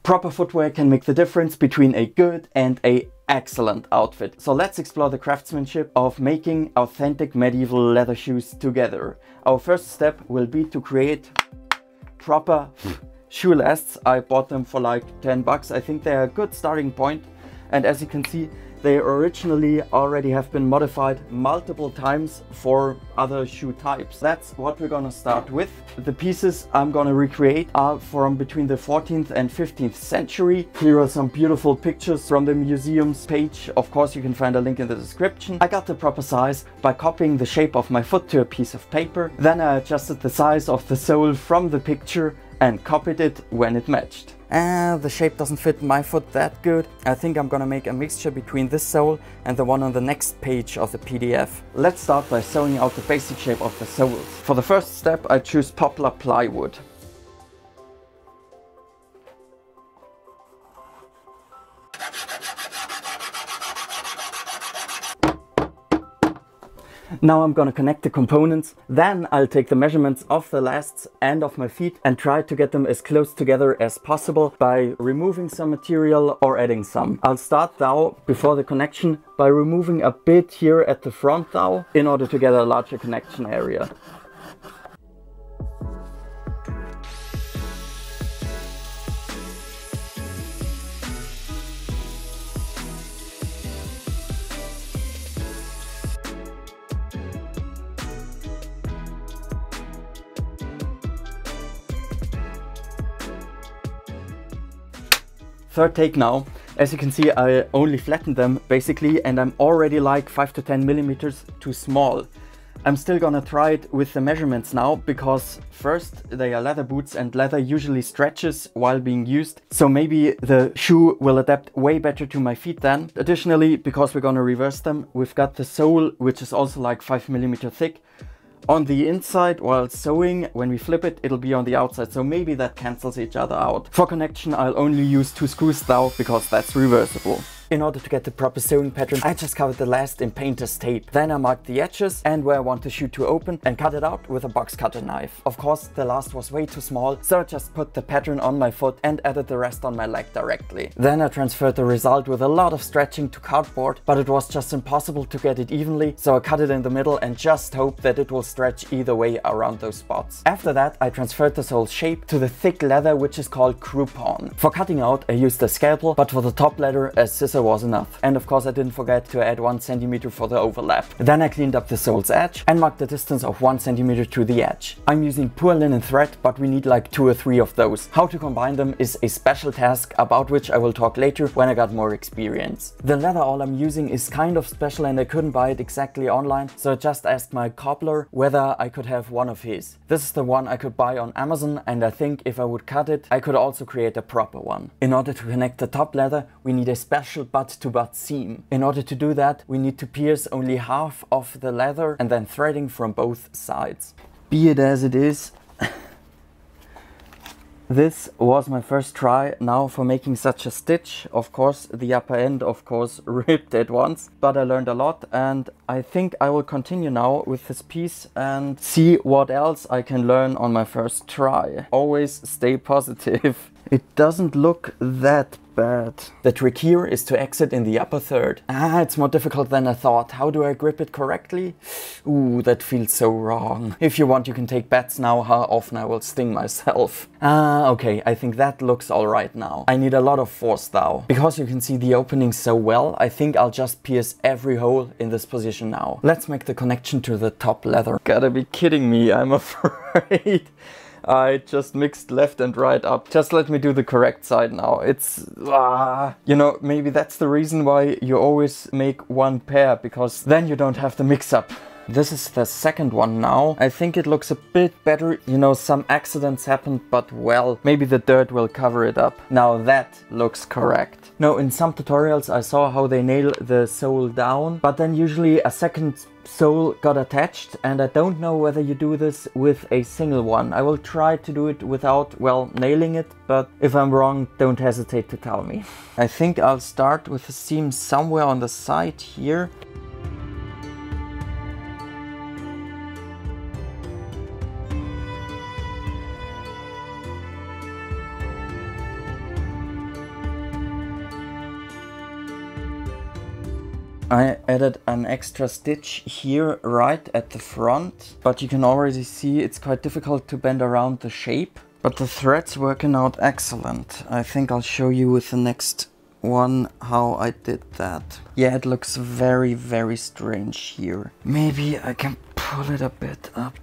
Proper footwear can make the difference between a good and a excellent outfit. So let's explore the craftsmanship of making authentic medieval leather shoes together. Our first step will be to create proper shoe lasts. I bought them for like 10 bucks. I think they're a good starting point. And as you can see, they originally already have been modified multiple times for other shoe types. That's what we're gonna start with. The pieces I'm gonna recreate are from between the 14th and 15th century. Here are some beautiful pictures from the museum's page. Of course, you can find a link in the description. I got the proper size by copying the shape of my foot to a piece of paper. Then I adjusted the size of the sole from the picture and copied it when it matched. The shape doesn't fit my foot that good. I think I'm gonna make a mixture between this sole and the one on the next page of the PDF. Let's start by sewing out the basic shape of the soles. For the first step, I choose poplar plywood. Now I'm gonna connect the components, then I'll take the measurements of the lasts and of my feet and try to get them as close together as possible by removing some material or adding some. I'll start though, before the connection, by removing a bit here at the front though, in order to get a larger connection area. Third take now. As you can see, I only flattened them basically, and I'm already like 5 to 10 millimeters too small. I'm still gonna try it with the measurements now, because first, they are leather boots and leather usually stretches while being used. So maybe the shoe will adapt way better to my feet then. Additionally, because we're gonna reverse them, we've got the sole, which is also like 5 millimeter thick, on the inside. While sewing, when we flip it, it'll be on the outside, so maybe that cancels each other out. For connection, I'll only use 2 screws though, because that's reversible. In order to get the proper sewing pattern, I just covered the last in painter's tape. Then I marked the edges and where I want the shoe to open and cut it out with a box cutter knife. Of course, the last was way too small, so I just put the pattern on my foot and added the rest on my leg directly. Then I transferred the result with a lot of stretching to cardboard, but it was just impossible to get it evenly, so I cut it in the middle and just hope that it will stretch either way around those spots. After that, I transferred the sole's shape to the thick leather, which is called crouton. For cutting out, I used a scalpel, but for the top leather, a scissor was enough. And of course, I didn't forget to add 1 centimeter for the overlap. Then I cleaned up the sole's edge and marked the distance of 1 centimeter to the edge. I'm using poor linen thread, but we need like 2 or 3 of those. How to combine them is a special task, about which I will talk later when I got more experience. The leather all I'm using is kind of special and I couldn't buy it exactly online, so I just asked my cobbler whether I could have one of his. This is the one I could buy on Amazon, and I think if I would cut it, I could also create a proper one. In order to connect the top leather, we need a special butt-to-butt seam. In order to do that, we need to pierce only half of the leather and then threading from both sides. Be it as it is, this was my first try now for making such a stitch. Of course, the upper end ripped at once, but I learned a lot, and I think I will continue now with this piece and see what else I can learn on my first try. Always stay positive. It doesn't look that bad. The trick here is to exit in the upper third. It's more difficult than I thought. How do I grip it correctly? Ooh, that feels so wrong. If you want, you can take bets now how often I will sting myself. Okay, I think that looks alright now. I need a lot of force though. Because you can see the opening so well, I think I'll just pierce every hole in this position now. Let's make the connection to the top leather. Gotta be kidding me, I'm afraid. I just mixed left and right up. Just let me do the correct side now. It's... You know, maybe that's the reason why you always make one pair, because then you don't have the mix-up. This is the second one now. I think it looks a bit better. You know, some accidents happened, but well, maybe the dirt will cover it up. Now that looks correct. Now, in some tutorials I saw how they nail the sole down, but then usually a second sole got attached, and I don't know whether you do this with a single one. I will try to do it without, well, nailing it, but if I'm wrong, don't hesitate to tell me. I think I'll start with a seam somewhere on the side here. I added an extra stitch here right at the front, but you can already see it's quite difficult to bend around the shape. But the thread's working out excellent. I think I'll show you with the next one how I did that. Yeah, it looks very, very strange here. Maybe I can pull it a bit up.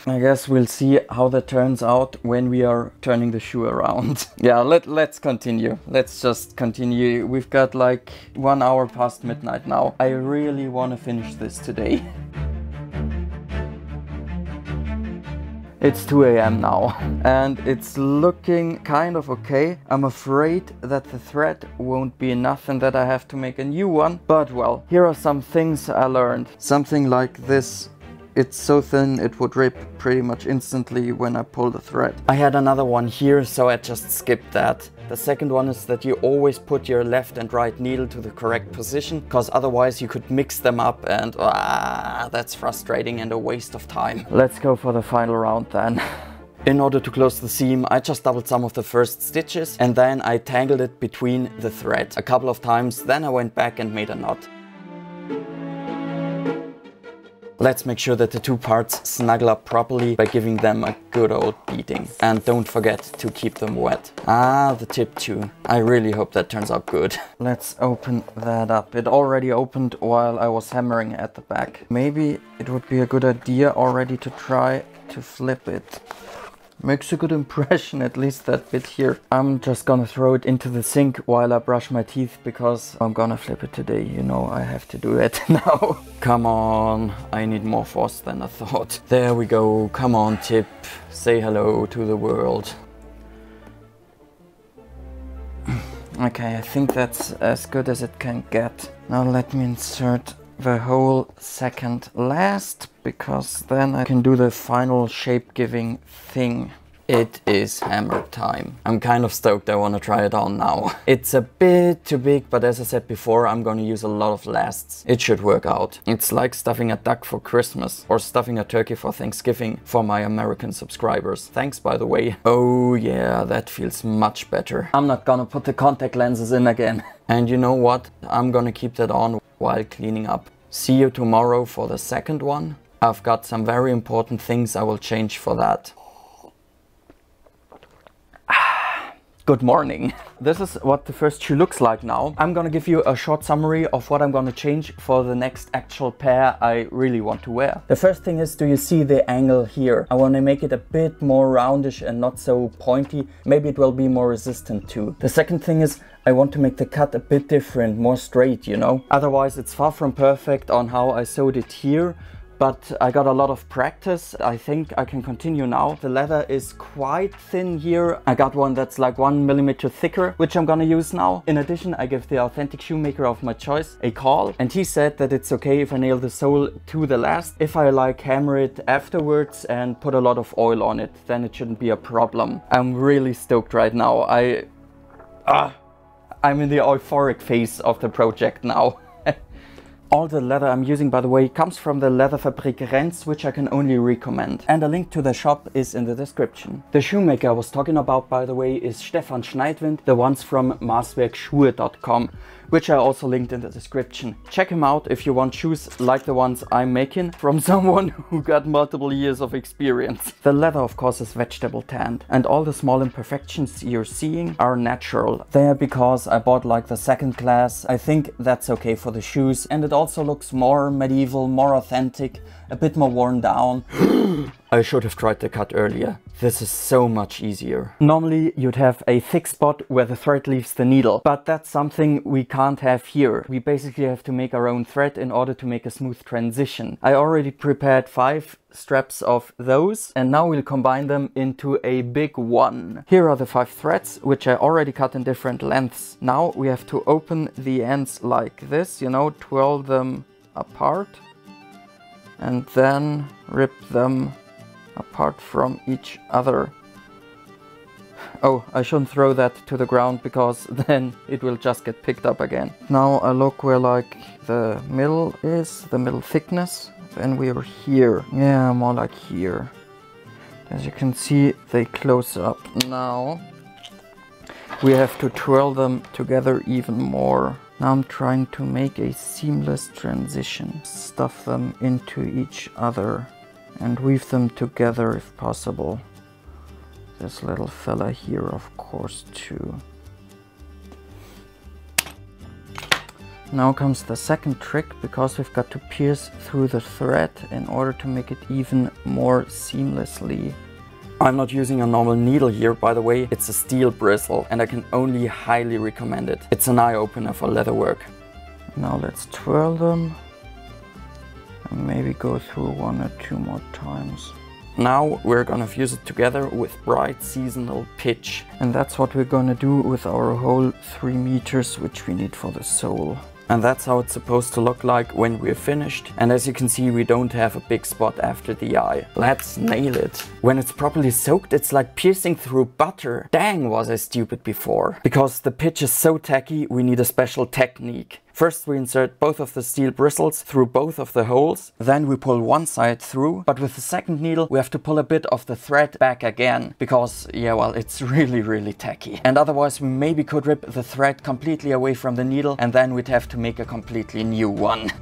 I guess we'll see how that turns out when we are turning the shoe around. Yeah, let's continue. Let's just continue. We've got like 1 hour past midnight now. I really want to finish this today. It's 2 AM now and it's looking kind of okay. I'm afraid that the thread won't be enough and that I have to make a new one. But well, here are some things I learned. Something like this. It's so thin it would rip pretty much instantly when I pull the thread. I had another one here, so I just skipped that. The second one is that you always put your left and right needle to the correct position, because otherwise you could mix them up and that's frustrating and a waste of time. Let's go for the final round then. In order to close the seam, I just doubled some of the first stitches and then I tangled it between the thread a couple of times. Then I went back and made a knot. Let's make sure that the two parts snuggle up properly by giving them a good old beating. And don't forget to keep them wet. Ah, the tip too. I really hope that turns out good. Let's open that up. It already opened while I was hammering at the back. Maybe it would be a good idea already to try to flip it. Makes a good impression, at least that bit here. I'm just gonna throw it into the sink while I brush my teeth because I'm gonna flip it today. You know, I have to do it now. Come on, I need more force than I thought. There we go, come on tip. Say hello to the world. Okay, I think that's as good as it can get. Now let me insert the whole second last, because then I can do the final shape giving thing. It is hammer time. I'm kind of stoked. I want to try it on now. It's a bit too big, but as I said before, I'm going to use a lot of lasts. It should work out. It's like stuffing a duck for Christmas or stuffing a turkey for Thanksgiving for my American subscribers. Thanks, by the way. Oh yeah, that feels much better. I'm not gonna put the contact lenses in again. And you know what? I'm gonna keep that on while cleaning up. See you tomorrow for the second one. I've got some very important things I will change for that. Good morning. This is what the first shoe looks like now. I'm gonna give you a short summary of what I'm gonna change for the next actual pair I really want to wear. The first thing is, do you see the angle here? I wanna make it a bit more roundish and not so pointy. Maybe it will be more resistant too. The second thing is, I want to make the cut a bit different, more straight, you know? Otherwise it's far from perfect on how I sewed it here. But I got a lot of practice. I think I can continue now. The leather is quite thin here. I got one that's like 1 millimeter thicker, which I'm gonna use now. In addition, I give the authentic shoemaker of my choice a call, and he said that it's okay if I nail the sole to the last. If I like hammer it afterwards and put a lot of oil on it, then it shouldn't be a problem. I'm really stoked right now. I'm in the euphoric phase of the project now. All the leather I'm using, by the way, comes from the Leatherfabrik Renz, which I can only recommend. And a link to the shop is in the description. The shoemaker I was talking about, by the way, is Stefan Schneidwind, the ones from maßwerkschuhe.com, which I also linked in the description. Check him out if you want shoes like the ones I'm making from someone who got multiple years of experience. The leather, of course, is vegetable tanned, and all the small imperfections you're seeing are natural. They are because I bought like the second class. I think that's okay for the shoes, and it also looks more medieval, more authentic, a bit more worn down. I should have tried the cut earlier. This is so much easier. Normally you'd have a thick spot where the thread leaves the needle, but that's something we can't have here. We basically have to make our own thread in order to make a smooth transition. I already prepared 5 straps of those, and now we'll combine them into a big one. Here are the 5 threads, which I already cut in different lengths. Now we have to open the ends like this, you know, twirl them apart and then rip them apart from each other. Oh, I shouldn't throw that to the ground because then it will just get picked up again. Now I look where like the middle is, the middle thickness. Then we are here. Yeah, more like here. As you can see, they close up. Now we have to twirl them together even more. Now I'm trying to make a seamless transition. Stuff them into each other and weave them together if possible. This little fella here, of course, too. Now comes the second trick, because we've got to pierce through the thread in order to make it even more seamlessly. I'm not using a normal needle here, by the way. It's a steel bristle and I can only highly recommend it. It's an eye-opener for leather work. Now let's twirl them and maybe go through 1 or 2 more times. Now we're gonna fuse it together with bright seasonal pitch. And that's what we're gonna do with our whole 3 meters, which we need for the sole. And that's how it's supposed to look like when we're finished. And as you can see, we don't have a big spot after the eye. Let's nail it. When it's properly soaked, it's like piercing through butter. Dang, was I stupid before. Because the pitch is so tacky, we need a special technique. First we insert both of the steel bristles through both of the holes, then we pull one side through, but with the second needle we have to pull a bit of the thread back again, because, yeah, well, it's really tacky. And otherwise we maybe could rip the thread completely away from the needle, and then we'd have to make a completely new one.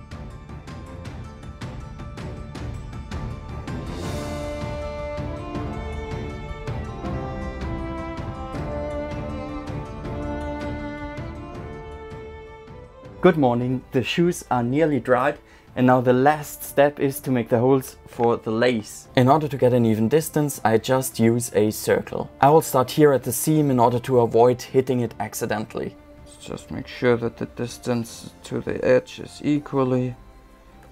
Good morning, the shoes are nearly dried and now the last step is to make the holes for the lace. In order to get an even distance, I just use a circle. I will start here at the seam in order to avoid hitting it accidentally. Just make sure that the distance to the edge is equally.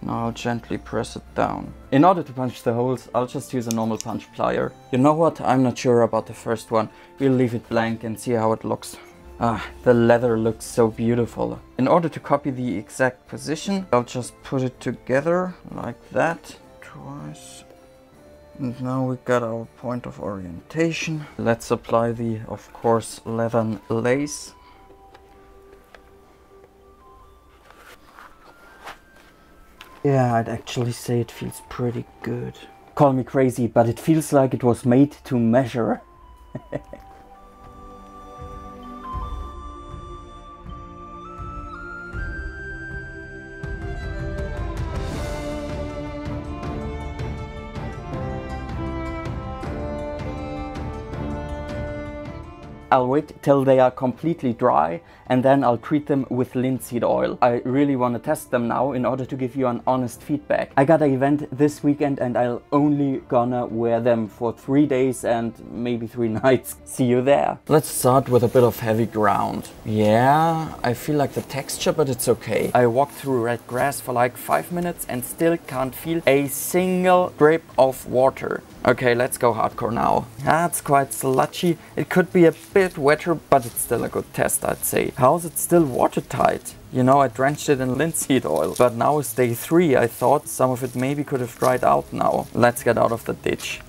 Now I'll gently press it down. In order to punch the holes, I'll just use a normal punch plier. You know what? I'm not sure about the first one. We'll leave it blank and see how it looks. Ah, the leather looks so beautiful. In order to copy the exact position, I'll just put it together like that twice. And now we got our point of orientation. Let's apply the, of course, leathern lace. Yeah, I'd actually say it feels pretty good. Call me crazy, but it feels like it was made to measure. I'll wait till they are completely dry and then I'll treat them with linseed oil. I really want to test them now in order to give you an honest feedback. I got an event this weekend and I'll only gonna wear them for 3 days and maybe 3 nights. See you there. Let's start with a bit of heavy ground. Yeah, I feel like the texture, but it's okay. I walked through red grass for like 5 minutes and still can't feel a single drip of water. Okay, let's go hardcore now. That's quite sludgy. It could be a bit wetter, but it's still a good test, I'd say. How's it still watertight? You know, I drenched it in linseed oil. But now it's day 3. I thought some of it maybe could have dried out now. Let's get out of the ditch.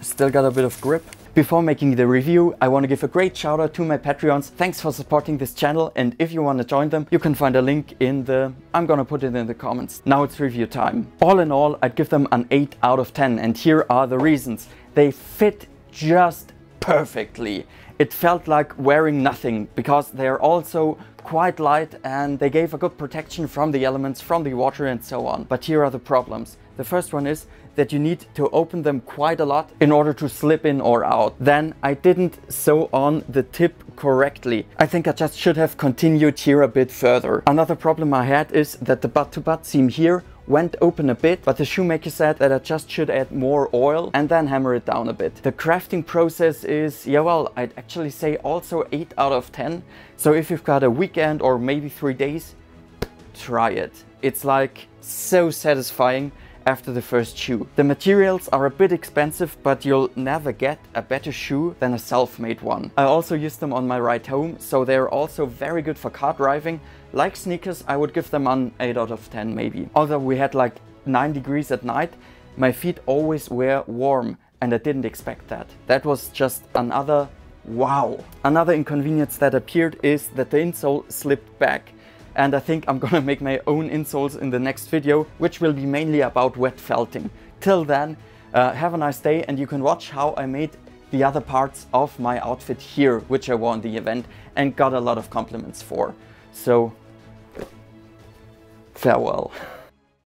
Still got a bit of grip. Before making the review, I want to give a great shout out to my Patreons. Thanks for supporting this channel, and if you want to join them, you can find a link in the... I'm gonna put it in the comments. Now it's review time. All in all, I'd give them an 8 out of 10, and here are the reasons. They fit just perfectly. It felt like wearing nothing, because they're also quite light and they gave a good protection from the elements, from the water and so on. But here are the problems. The first one is that you need to open them quite a lot in order to slip in or out. Then I didn't sew on the tip correctly. I think I just should have continued here a bit further. Another problem I had is that the butt-to-butt seam here went open a bit, but the shoemaker said that I just should add more oil and then hammer it down a bit. The crafting process is, yeah, well, I'd actually say also 8 out of 10. So if you've got a weekend or maybe 3 days, try it. It's like so satisfying after the first shoe. The materials are a bit expensive, but you'll never get a better shoe than a self-made one. I also use them on my ride home, so they're also very good for car driving. Like sneakers, I would give them an 8 out of 10 maybe. Although we had like 9 degrees at night, my feet always were warm and I didn't expect that. That was just another wow. Another inconvenience that appeared is that the insole slipped back. And I think I'm gonna make my own insoles in the next video, which will be mainly about wet felting. Till then, have a nice day, and you can watch how I made the other parts of my outfit here, which I wore in the event and got a lot of compliments for. So Farewell.